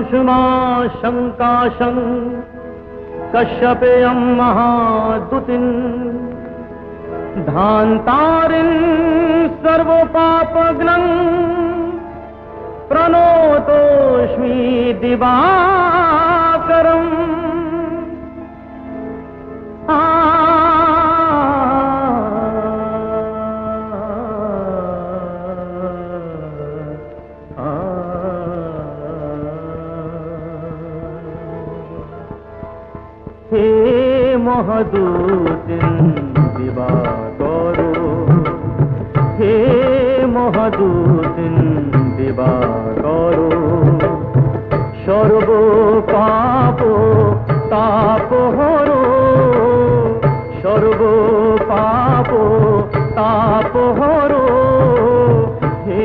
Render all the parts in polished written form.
कुसुमा शंकाशं कश्यपेयं महादुतिं धान्तारिं सर्वपापघ्नं प्रणतोऽस्मि दिवाकरम्। हे महदूतिं दिवाकरो, हे महदूतिं दिवाकरो, सर्व पाप तापहरो, सर्व पाप तापहरो, हे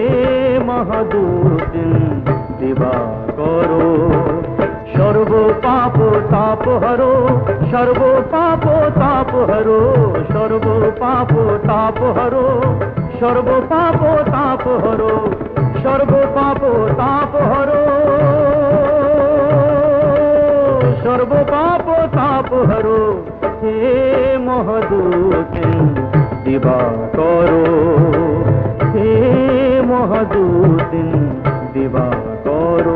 महदूतिं दिवाकरो, सर्व पाप तापहरो, सर्व पाप तापहरो, सर्व पाप तापहरो, सर्व पाप तापहरो, सर्व पाप तापहरो, सर्व पाप तापहरो, हे महदूतिं दिवाकरो, हे महदूतिं दिवाकरो।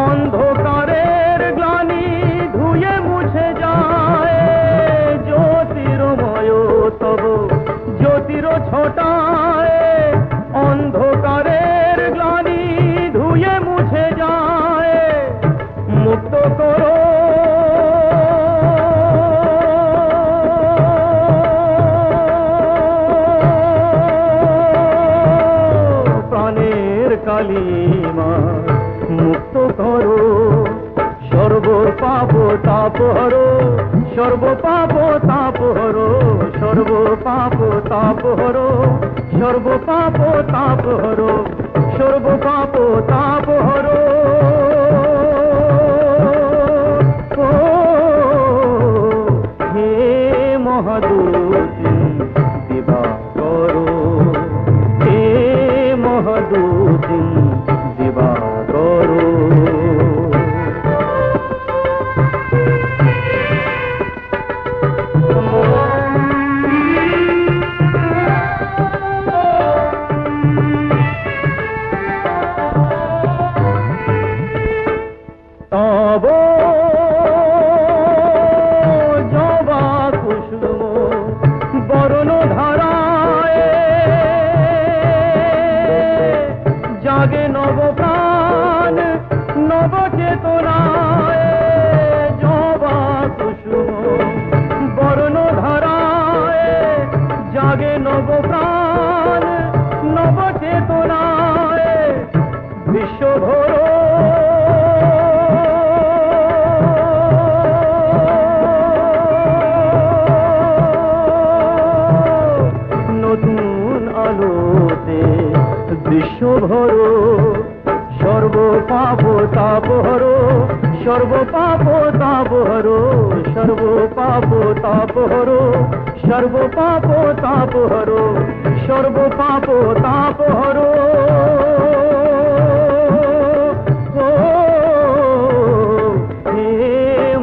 অন্ধকারের গ্লানি ধুয়ে মুছে যায়, জ্যোতির্ময় তব জ্যোতির ছটায়, অন্ধকারের গ্লানি ধুয়ে মুছে যায়, মুক্ত করো কালিমা, মুক্ত করো সর্ব পাপ তাপহরো, সর্ব পাপ তাপহরো, সর্ব পাপ তাপহরো, সর্ব পাপ তাপহরো, সর্ব পাপ তাপহরো। হে মহাদুতিং দিবাকরো, হে মহাদুতিং দিবাকরো। তব জবা কুসুম বরণ ধারায়, জাগে নব প্রাণ নব চেতনায়, জবা কুসুম বরণ ধারায়, জাগে নব প্রাণ নব চেতনায়, বিশ্বভর নতুন আলোতে বিশ্বভরো, সর্ব পাপ তাপহরো, সর্ব পাপ তাপহরো, সর্ব পাপ তাপহরো, সর্ব পাপ তাপহরো, সর্ব পাপ তাপহরো। হে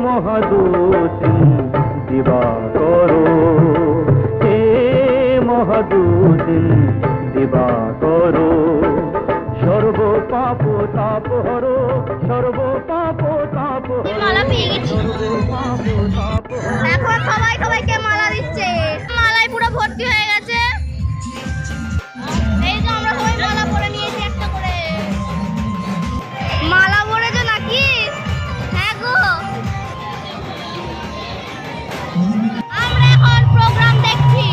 মহাদুতিং দিবাকরো, হে মহাদুতিং দিবাকরো, সর্ব পাপ তাপহরো, সর্ব পাপ তাপহরো, মালা পেয়ে গেছি। এখন সবাই সবাইকে মালা দিচ্ছে, মালায় পুরো ভর্তি হয়ে গেছে। এই যে আমরা সবাই মালা পরে নিয়েছি একটা করে। মালা পরেছো নাকি? হ্যাঁ গো। আমরা এখন প্রোগ্রাম দেখছি।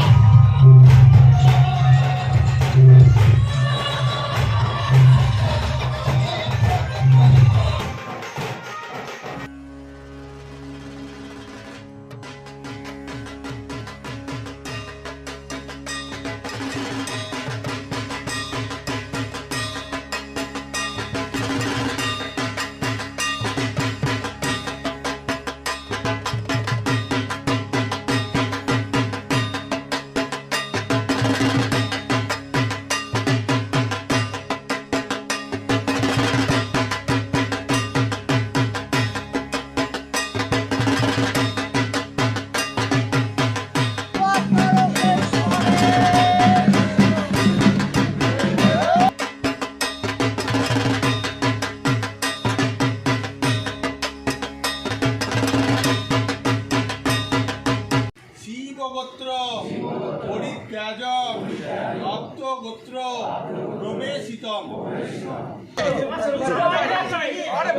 জীবগোত্র পরিত্যাজ রক্তগোত্র প্রবেশিতম। আরে